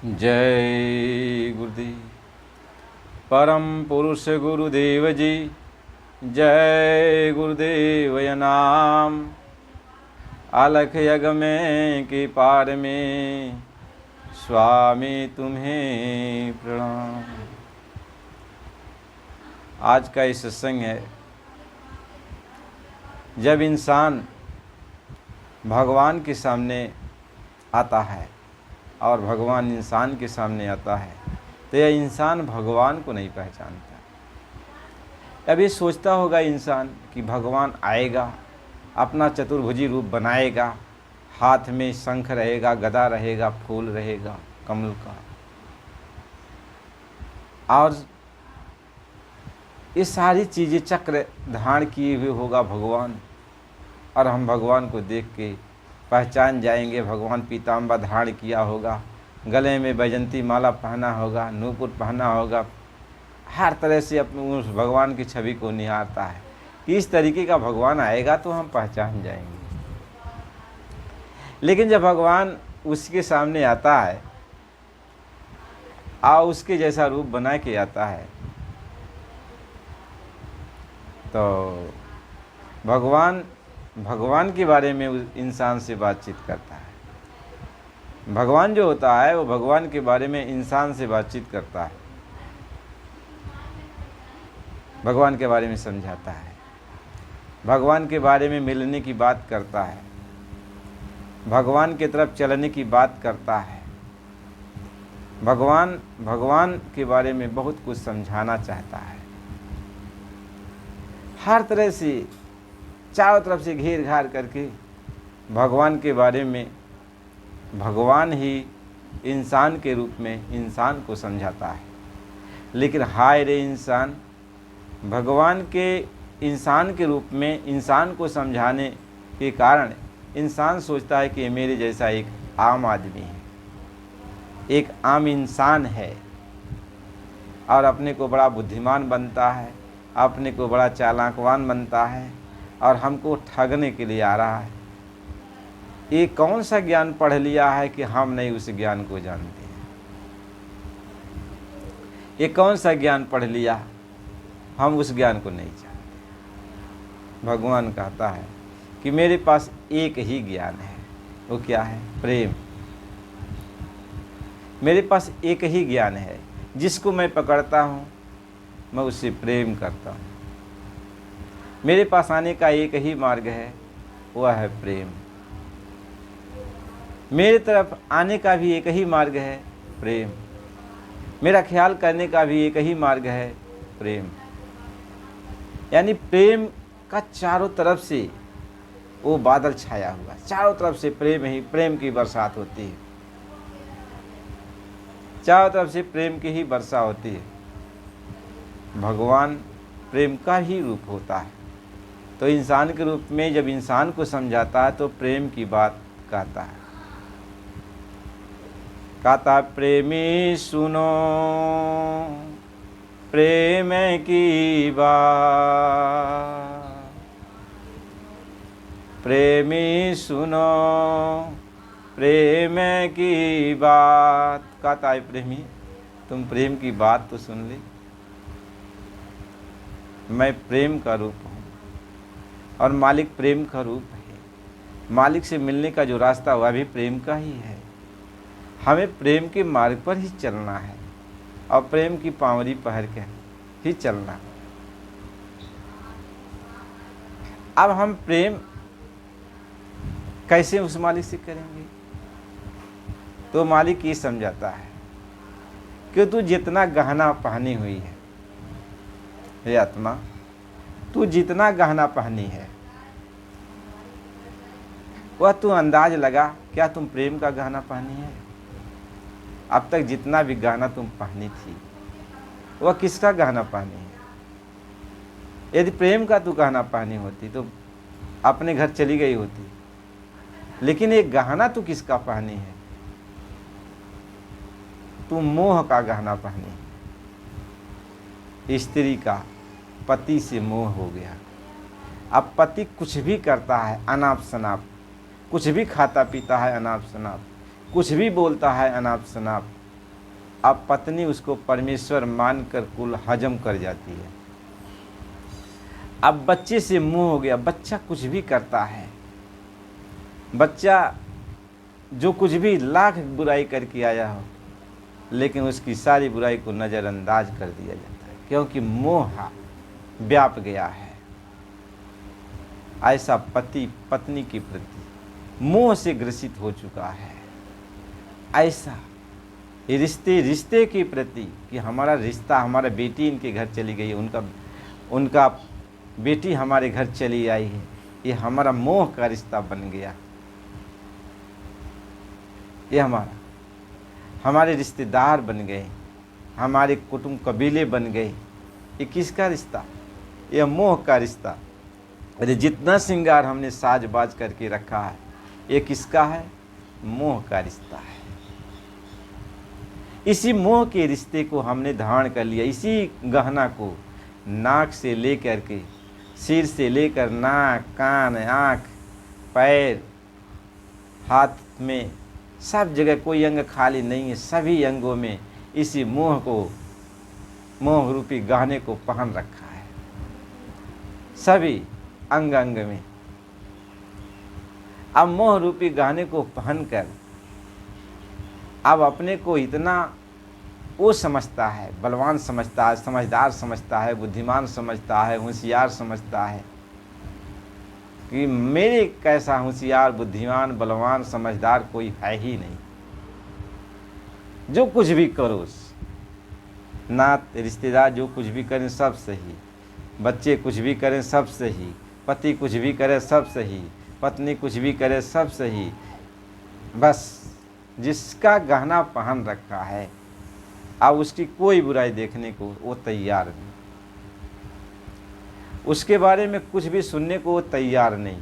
जय गुरुदेव परम पुरुष गुरुदेव जी। जय गुरुदेव नाम अलख यग में कि पार में स्वामी तुम्हें प्रणाम। आज का ये सत्संग है, जब इंसान भगवान के सामने आता है और भगवान इंसान के सामने आता है तो यह इंसान भगवान को नहीं पहचानता। अब ये सोचता होगा इंसान कि भगवान आएगा, अपना चतुर्भुजी रूप बनाएगा, हाथ में शंख रहेगा, गदा रहेगा, फूल रहेगा कमल का, और ये सारी चीज़ें चक्र धारण किए हुए होगा भगवान, और हम भगवान को देख के पहचान जाएंगे। भगवान पीताम्बर धारण किया होगा, गले में बैजंती माला पहना होगा, नूपुर पहना होगा, हर तरह से अपने उस भगवान की छवि को निहारता है कि इस तरीके का भगवान आएगा तो हम पहचान जाएंगे। लेकिन जब भगवान उसके सामने आता है और उसके जैसा रूप बना के आता है तो भगवान के बारे में उस इंसान से बातचीत करता है। भगवान जो होता है वो भगवान के बारे में इंसान से बातचीत करता है, भगवान के बारे में समझाता है, भगवान के बारे में मिलने की बात करता है, भगवान की तरफ चलने की बात करता है। भगवान के बारे में बहुत कुछ समझाना चाहता है, हर तरह से चारों तरफ से घेर घार करके भगवान के बारे में भगवान ही इंसान के रूप में इंसान को समझाता है। लेकिन हाय रे इंसान, भगवान के इंसान के रूप में इंसान को समझाने के कारण इंसान सोचता है कि मेरे जैसा एक आम आदमी है, एक आम इंसान है, और अपने को बड़ा बुद्धिमान बनता है, अपने को बड़ा चालाकवान बनता है और हमको ठगने के लिए आ रहा है। ये कौन सा ज्ञान पढ़ लिया है कि हम नहीं उस ज्ञान को जानते हैं? ये कौन सा ज्ञान पढ़ लिया, हम उस ज्ञान को नहीं जानते। भगवान कहता है कि मेरे पास एक ही ज्ञान है, वो क्या है? प्रेम। मेरे पास एक ही ज्ञान है, जिसको मैं पकड़ता हूँ मैं उससे प्रेम करता हूँ। मेरे पास आने का एक ही मार्ग है, वह है प्रेम। मेरे तरफ आने का भी एक ही मार्ग है, प्रेम। मेरा ख्याल करने का भी एक ही मार्ग है, प्रेम। यानी प्रेम का चारों तरफ से वो बादल छाया हुआ, चारों तरफ से प्रेम ही प्रेम की बरसात होती है, चारों तरफ से प्रेम की ही वर्षा होती है। भगवान प्रेम का ही रूप होता है, तो इंसान के रूप में जब इंसान को समझाता है तो प्रेम की बात कहता है। कहता प्रेमी सुनो प्रेम की बात, प्रेमी सुनो प्रेम की बात। कहता है प्रेमी, तुम प्रेम की बात तो सुन ली। मैं प्रेम का रूप हूँ और मालिक प्रेम का रूप है। मालिक से मिलने का जो रास्ता वह भी प्रेम का ही है। हमें प्रेम के मार्ग पर ही चलना है और प्रेम की पांवरी पहन के ही चलना। अब हम प्रेम कैसे उस मालिक से करेंगे? तो मालिक ये समझाता है कि तू जितना गहना पहनी हुई है, हे आत्मा, तू जितना गहना पहनी है वह तू अंदाज लगा, क्या तुम प्रेम का गहना पहनी है? अब तक जितना भी गहना तुम पहनी थी वह किसका गहना पहनी है? यदि प्रेम का तू गहना पहनी होती तो अपने घर चली गई होती, लेकिन एक गहना तू किसका पहनी है? तू मोह का गहना पहनी है। स्त्री का पति से मोह हो गया। अब पति कुछ भी करता है अनाप शनाप, कुछ भी खाता पीता है अनाप शनाप, कुछ भी बोलता है अनाप शनाप, अब पत्नी उसको परमेश्वर मानकर कुल हजम कर जाती है। अब बच्चे से मुंह हो गया, बच्चा कुछ भी करता है, बच्चा जो कुछ भी लाख बुराई करके आया हो, लेकिन उसकी सारी बुराई को नज़रअंदाज कर दिया जाता है, क्योंकि मोह व्याप गया है। ऐसा पति पत्नी के प्रति मोह से ग्रसित हो चुका है। ऐसा रिश्ते के प्रति कि हमारा रिश्ता, हमारा बेटी इनके घर चली गई, उनका बेटी हमारे घर चली आई है, ये हमारा मोह का रिश्ता बन गया। ये हमारे रिश्तेदार बन गए, हमारे कुटुंब कबीले बन गए। ये किसका रिश्ता? यह मोह का रिश्ता। अरे जितना श्रृंगार हमने साज बाज करके रखा है, ये किसका है? मोह का रिश्ता है। इसी मोह के रिश्ते को हमने धारण कर लिया। इसी गहना को नाक से लेकर के, सिर से लेकर नाक, कान, आँख, पैर, हाथ में, सब जगह कोई अंग खाली नहीं है। सभी अंगों में इसी मोह रूपी गहने को पहन रखा है, सभी अंग अंग में। अब मोह रूपी गहने को पहनकर अब अपने को इतना वो समझता है, बलवान समझता है, समझदार समझता है, बुद्धिमान समझता है, होशियार समझता है कि मेरे कैसा होशियार, बुद्धिमान, बलवान, समझदार कोई है ही नहीं। जो कुछ भी करो, नात रिश्तेदार जो कुछ भी करें सब सही, बच्चे कुछ भी करें सब सही, पति कुछ भी करे सब सही, पत्नी कुछ भी करे सब सही। बस जिसका गहना पहन रखा है, अब उसकी कोई बुराई देखने को वो तैयार नहीं, उसके बारे में कुछ भी सुनने को वो तैयार नहीं।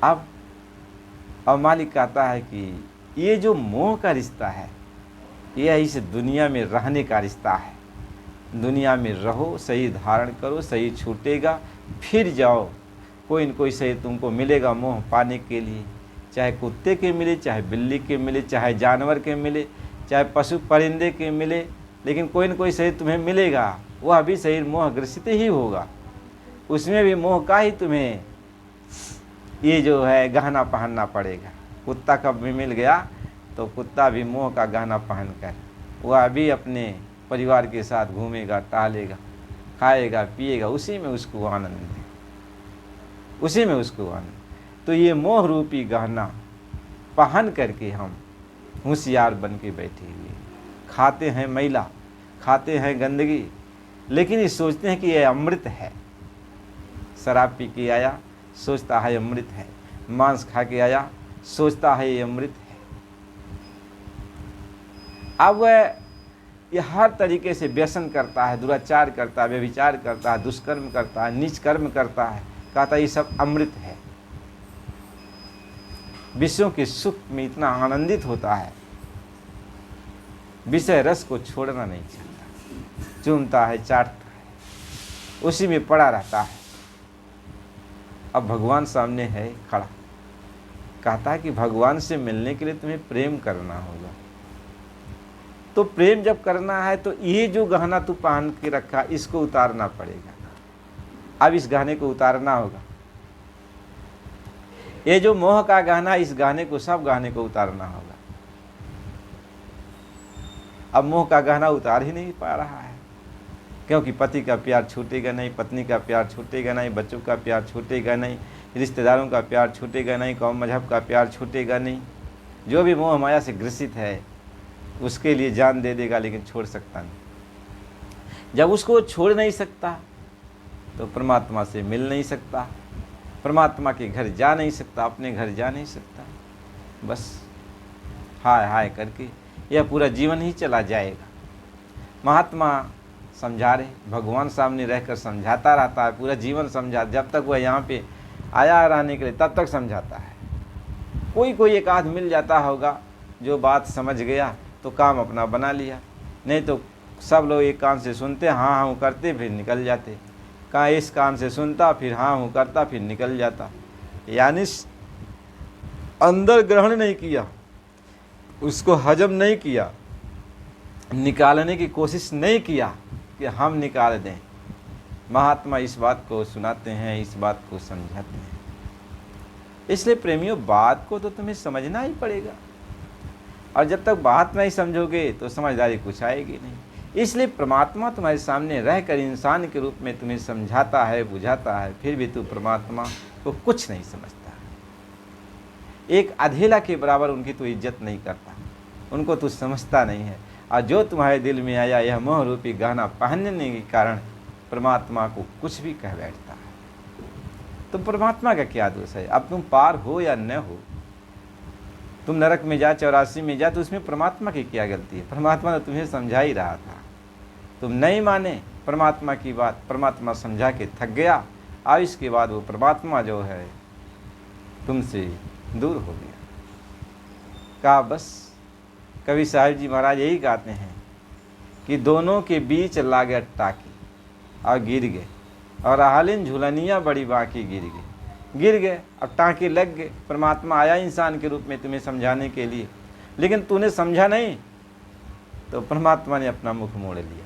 अब मालिक कहता है कि ये जो मोह का रिश्ता है, यह इस दुनिया में रहने का रिश्ता है। दुनिया में रहो, सही धारण करो, सही छूटेगा, फिर जाओ, कोई न कोई सही तुमको मिलेगा मोह पाने के लिए। चाहे कुत्ते के मिले, चाहे बिल्ली के मिले, चाहे जानवर के मिले, चाहे पशु परिंदे के मिले, लेकिन कोई न कोई सही तुम्हें मिलेगा। वह भी सही मोह ग्रसित ही होगा, उसमें भी मोह का ही तुम्हें ये जो है गहना पहनना पड़ेगा। कुत्ता कब भी मिल गया तो कुत्ता भी मोह का गहना पहनकर वह भी अपने परिवार के साथ घूमेगा, टहलेगा, खाएगा, पिएगा, उसी में उसको आनंद है, उसी में उसको आनंद। तो ये मोह रूपी गहना पहन करके हम होशियार बन के बैठे हुए, खाते हैं मैला, खाते हैं गंदगी, लेकिन ये सोचते हैं कि ये अमृत है। शराब पी के आया, सोचता है अमृत है। मांस खा के आया, सोचता है ये अमृत है। अब वह ये हर तरीके से व्यसन करता है, दुराचार करता है, व्यभिचार करता है, दुष्कर्म करता है, नीच कर्म करता है, कहता है ये सब अमृत है। विषयों के सुख में इतना आनंदित होता है, विषय रस को छोड़ना नहीं चाहता, चूमता है, चाटता है, उसी में पड़ा रहता है। अब भगवान सामने है खड़ा, कहता है कि भगवान से मिलने के लिए तुम्हें प्रेम करना होगा। तो प्रेम जब करना है तो ये जो गहना तू पहन के रखा, इसको उतारना पड़ेगा। अब इस गहने को उतारना होगा। ये जो मोह का गहना, इस गहने को, सब गहने को उतारना होगा। अब मोह का गहना उतार ही नहीं पा रहा है, क्योंकि पति का प्यार छूटेगा नहीं, पत्नी का प्यार छूटेगा नहीं, बच्चों का प्यार छूटेगा नहीं, रिश्तेदारों का प्यार छूटेगा नहीं, कौम मजहब का प्यार छूटेगा नहीं। जो भी मोह माया से ग्रसित है उसके लिए जान दे देगा, लेकिन छोड़ सकता नहीं। जब उसको छोड़ नहीं सकता तो परमात्मा से मिल नहीं सकता, परमात्मा के घर जा नहीं सकता, अपने घर जा नहीं सकता। बस हाय हाय करके यह पूरा जीवन ही चला जाएगा। महात्मा समझा रहे, भगवान सामने रहकर समझाता रहता है, पूरा जीवन समझा, जब तक वह यहाँ पे आया रहने के लिए तब तक समझाता है। कोई एक आध मिल जाता होगा जो बात समझ गया तो काम अपना बना लिया, नहीं तो सब लोग एक कान से सुनते, हाँ हाँ करते, फिर निकल जाते। कहाँ इस कान से सुनता, फिर हाँ हूँ करता, फिर निकल जाता। यानी अंदर ग्रहण नहीं किया, उसको हजम नहीं किया, निकालने की कोशिश नहीं किया कि हम निकाल दें। महात्मा इस बात को सुनाते हैं, इस बात को समझाते हैं। इसलिए प्रेमियों, बात को तो तुम्हें समझना ही पड़ेगा, और जब तक बात नहीं समझोगे तो समझदारी कुछ आएगी नहीं। इसलिए परमात्मा तुम्हारे सामने रहकर इंसान के रूप में तुम्हें समझाता है, बुझाता है, फिर भी तू परमात्मा को कुछ नहीं समझता। एक अधेला के बराबर उनकी तू इज्जत नहीं करता, उनको तू समझता नहीं है। और जो तुम्हारे दिल में आया यह मोह रूपी गहना पहनने के कारण परमात्मा को कुछ भी कह बैठता है। तो परमात्मा का क्या दोष है? अब तुम पार हो या न हो, तुम नरक में जा, 84 में जा, तो उसमें परमात्मा की क्या गलती है? परमात्मा तो तुम्हें समझा ही रहा था, तुम नहीं माने परमात्मा की बात। परमात्मा समझा के थक गया, और इसके बाद वो परमात्मा जो है तुमसे दूर हो गया। कहा बस। कवि साहिब जी महाराज यही कहते हैं कि दोनों के बीच लागे टाकी और गिर गए, और हालिन झुलनिया बड़ी बाकी गिर गए। अब टाँके लग गए। परमात्मा आया इंसान के रूप में तुम्हें समझाने के लिए, लेकिन तूने समझा नहीं, तो परमात्मा ने अपना मुख मोड़ लिया।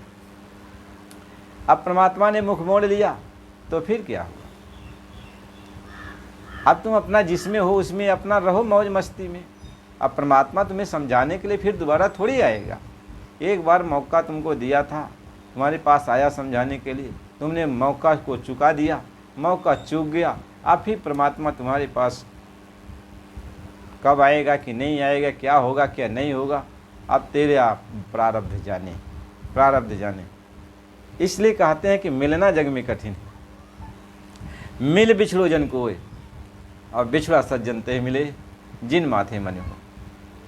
अब परमात्मा ने मुख मोड़ लिया तो फिर क्या हुआ? अब तुम अपना जिसमें हो उसमें अपना रहो, मौज मस्ती में। अब परमात्मा तुम्हें समझाने के लिए फिर दोबारा थोड़ी आएगा। एक बार मौका तुमको दिया था, तुम्हारे पास आया समझाने के लिए, तुमने मौका को चुका दिया, मौका चूक गया। अब फिर परमात्मा तुम्हारे पास कब आएगा कि नहीं आएगा, क्या होगा क्या नहीं होगा, अब तेरे आप प्रारब्ध जाने। इसलिए कहते हैं कि मिलना जग में कठिन है, मिल बिछड़ो जन कोय, और बिछड़ा सज्जन ते मिले जिन माथे मन हो।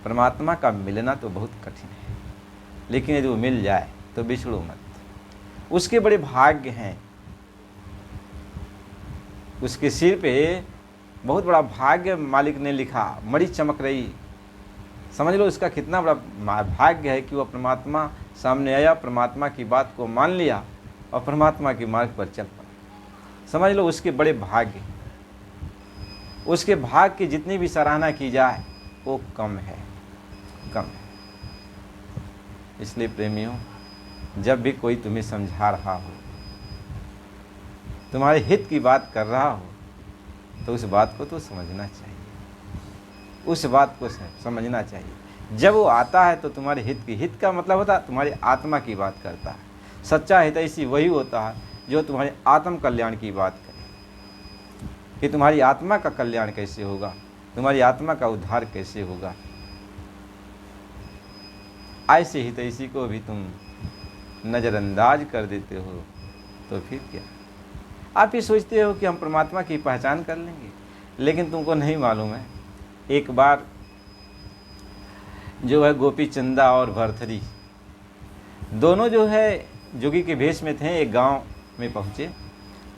परमात्मा का मिलना तो बहुत कठिन है, लेकिन यदि वो मिल जाए तो बिछड़ो मत। उसके बड़े भाग्य हैं, उसके सिर पे बहुत बड़ा भाग्य मालिक ने लिखा, मणि चमक रही। समझ लो उसका कितना बड़ा भाग्य है कि वो परमात्मा सामने आया, परमात्मा की बात को मान लिया और परमात्मा के मार्ग पर चल पड़ा। समझ लो उसके बड़े भाग्य। उसके भाग्य की जितनी भी सराहना की जाए वो कम है। इसलिए प्रेमियों, जब भी कोई तुम्हें समझा रहा हो, तुम्हारे हित की बात कर रहा हो, तो उस बात को तो समझना चाहिए, उस बात को समझना चाहिए। जब वो आता है तो तुम्हारे हित का मतलब होता है तुम्हारी आत्मा की बात करता है। सच्चा हितैषी वही होता है जो तुम्हारे आत्म कल्याण की बात करे कि तुम्हारी आत्मा का कल्याण कैसे होगा, तुम्हारी आत्मा का उद्धार कैसे होगा। ऐसे हितैषी को भी तुम नज़रअंदाज कर देते हो तो फिर क्या? आप ये सोचते हो कि हम परमात्मा की पहचान कर लेंगे, लेकिन तुमको नहीं मालूम है, एक बार जो है गोपी चंदा और भरथरी दोनों जो है जोगी के भेष में थे। एक गांव में पहुँचे,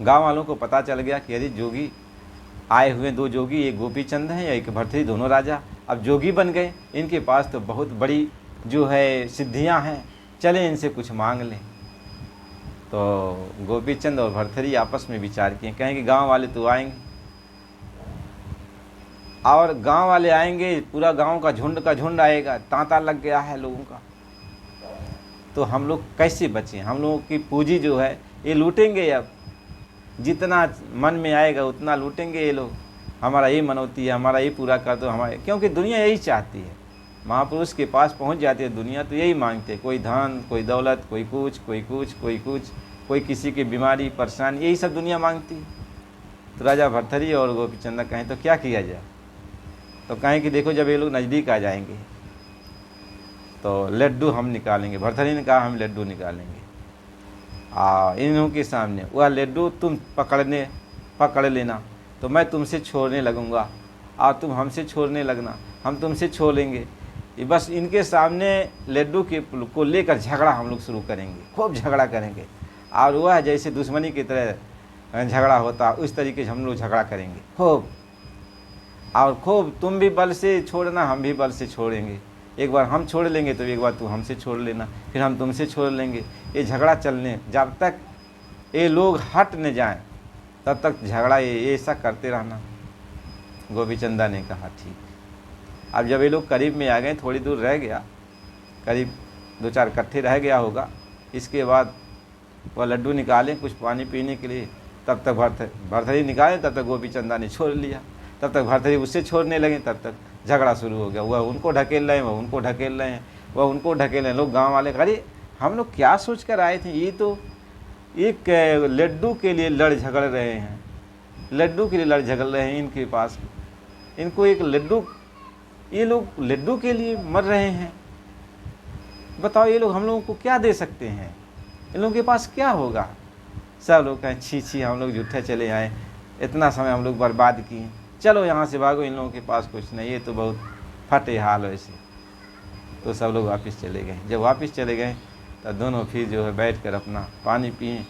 गांव वालों को पता चल गया कि अरे जोगी आए हुए, दो जोगी, एक गोपी चंद हैं, एक भरथरी, दोनों राजा अब जोगी बन गए। इनके पास तो बहुत बड़ी जो है सिद्धियां हैं, चलें इनसे कुछ मांग लें। तो गोपी चंद और भरथरी आपस में विचार किए, कहें कि गाँव वाले तो आएंगे, और गांव वाले आएंगे, पूरा गांव का झुंड आएगा, तांता लग गया है लोगों का, तो हम लोग कैसे बचें? हम लोगों की पूंजी जो है ये लूटेंगे, अब जितना मन में आएगा उतना लूटेंगे ये लोग। हमारा ये मनौती है, हमारा ये पूरा कर दो, हमारे, क्योंकि दुनिया यही चाहती है। महापुरुष के पास पहुंच जाती है दुनिया तो यही मांगते, कोई धन, कोई दौलत, कोई कुछ, कोई किसी की बीमारी, परेशानी, यही सब दुनिया मांगती है। तो राजा भरथरी और गोपी चंदा कहें तो क्या किया जाए? तो कहें कि देखो जब ये लोग नज़दीक आ जाएंगे तो लड्डू हम निकालेंगे। भरथरी ने कहा हम लड्डू निकालेंगे, इन्हों के सामने वह लड्डू तुम पकड़ लेना, तो मैं तुमसे छोड़ने लगूंगा और तुम हमसे छोड़ने लगना, हम तुमसे छोड़ लेंगे। बस इनके सामने लड्डू को लेकर झगड़ा हम लोग शुरू करेंगे, खूब झगड़ा करेंगे, और वह जैसे दुश्मनी की तरह झगड़ा होता उस तरीके से हम लोग झगड़ा करेंगे खूब, और खूब तुम भी बल से छोड़ना, हम भी बल से छोड़ेंगे। एक बार हम छोड़ लेंगे तो एक बार तू हमसे छोड़ लेना, फिर हम तुमसे छोड़ लेंगे। ये झगड़ा चलने, जब तक ये लोग हट न जाएं तब तक झगड़ा ये ऐसा करते रहना। गोपी चंदा ने कहा ठीक। अब जब ये लोग करीब में आ गए, थोड़ी दूर रह गया, करीब 2-4 कट्ठे रह गया होगा, इसके बाद वह लड्डू निकाले कुछ पानी पीने के लिए, तब तक भरथरी निकाले, तब तक गोपी चंदा ने छोड़ लिया, तब तक भरथरी उससे छोड़ने लगे, तब तक झगड़ा शुरू हो गया। वह उनको ढकेल रहे हैं, वह उनको ढकेल रहे हैं, वह उनको ढकेल रहे हैं। लोग गांव वाले, अरे हम लोग क्या सोच कर आए थे, ये तो एक लड्डू के लिए लड़ झगड़ रहे हैं, लड्डू के लिए लड़ झगड़ रहे हैं, इनके पास इनको एक लड्डू, ये लोग लड्डू के लिए मर रहे हैं। बताओ ये लोग हम लोगों को क्या दे सकते हैं, इन लोगों के पास क्या होगा। सब लोग कहें छी छी, हम लोग झूठे चले आए, इतना समय हम लोग बर्बाद किए, चलो यहाँ से भागो, इन लोगों के पास कुछ नहीं, ये तो बहुत फटे हाल वैसे। तो सब लोग वापस चले गए। जब वापस चले गए तो दोनों फिर जो है बैठ कर अपना पानी पिए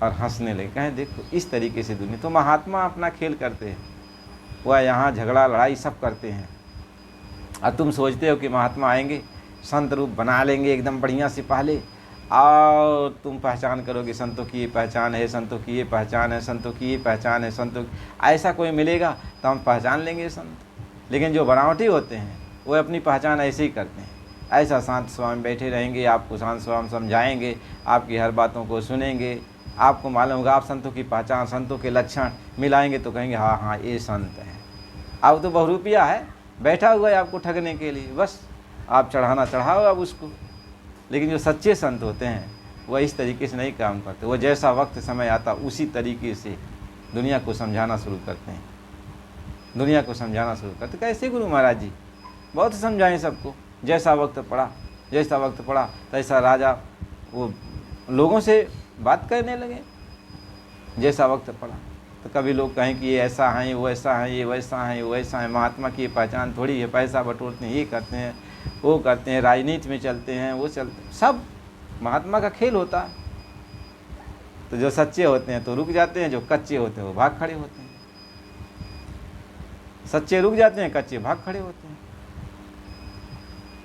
और हंसने लगे। कहें देखो इस तरीके से दुनिया, तो महात्मा अपना खेल करते हैं, वह यहाँ झगड़ा लड़ाई सब करते हैं। और तुम सोचते हो कि महात्मा आएंगे, संत रूप बना लेंगे एकदम बढ़िया से पहले, और तुम पहचान करोगे संतों की ये पहचान है, संतों की ये पहचान है, संतों की ये पहचान है, संतों की, ऐसा कोई मिलेगा तो हम पहचान लेंगे संत। लेकिन जो बनावटी होते हैं वो अपनी पहचान ऐसे ही करते हैं। ऐसा शांत स्वामी बैठे रहेंगे, आपको शांत स्वामी समझाएंगे, आपकी हर बातों को सुनेंगे, आपको मालूम होगा, आप संतों की पहचान, संतों के लक्षण मिलाएंगे तो कहेंगे हाँ हाँ ये संत है। अब तो बहुरूपिया है, बैठा हुआ है आपको ठगने के लिए, बस आप चढ़ाना चढ़ाओ अब उसको। लेकिन जो सच्चे संत होते हैं वह इस तरीके से नहीं काम करते, वो जैसा वक्त समय आता उसी तरीके से दुनिया को समझाना शुरू करते हैं, दुनिया को समझाना शुरू करते। कैसे गुरु महाराज जी बहुत समझाएं सबको, जैसा वक्त पड़ा तैसा राजा वो लोगों से बात करने लगे, जैसा वक्त पड़ा। तो कभी लोग कहें कि ये ऐसा है, वो ऐसा है, ये वैसा है, वो वैसा है। महात्मा की ये पहचान थोड़ी है, पैसा बटोरते हैं, ये करते हैं, वो करते हैं, राजनीति में चलते हैं, वो चलते हैं, सब महात्मा का खेल होता है। तो जो सच्चे होते हैं तो रुक जाते हैं, जो कच्चे होते हैं वो भाग खड़े होते हैं। सच्चे रुक जाते हैं, कच्चे भाग खड़े होते हैं।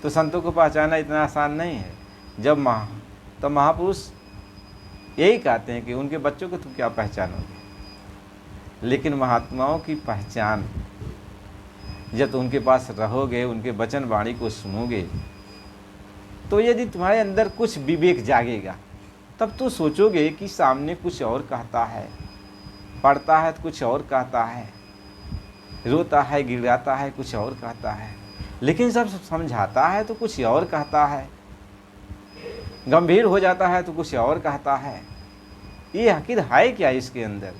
तो संतों को पहचानना इतना आसान नहीं है। जब महापुरुष यही कहते हैं कि उनके बच्चों को तुम क्या पहचानोगे, लेकिन महात्माओं की पहचान जब तुम उनके पास रहोगे, उनके वचन वाणी को सुनोगे, तो यदि तुम्हारे अंदर कुछ विवेक जागेगा तब तो सोचोगे कि सामने कुछ और कहता है, पढ़ता है तो कुछ और कहता है, रोता है गिड़ाता है कुछ और कहता है, लेकिन जब समझाता है तो कुछ और कहता है, गंभीर हो जाता है तो कुछ और कहता है। ये आखिर है क्या इसके अंदर?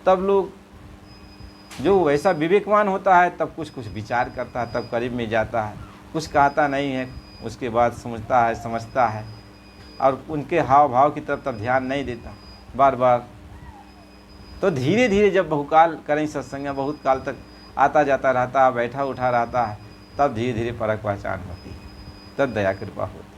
तब लोग जो वैसा विवेकवान होता है तब कुछ विचार करता है, तब करीब में जाता है, कुछ कहता नहीं है, उसके बाद समझता है और उनके हाव भाव की तरफ तब ध्यान नहीं देता बार बार। तो धीरे धीरे जब बहुकाल करें सत्संग, बहुत काल तक आता जाता रहता है, बैठा उठा रहता है, तब धीरे धीरे परख पहचान होती है, तब दया कृपा होती है।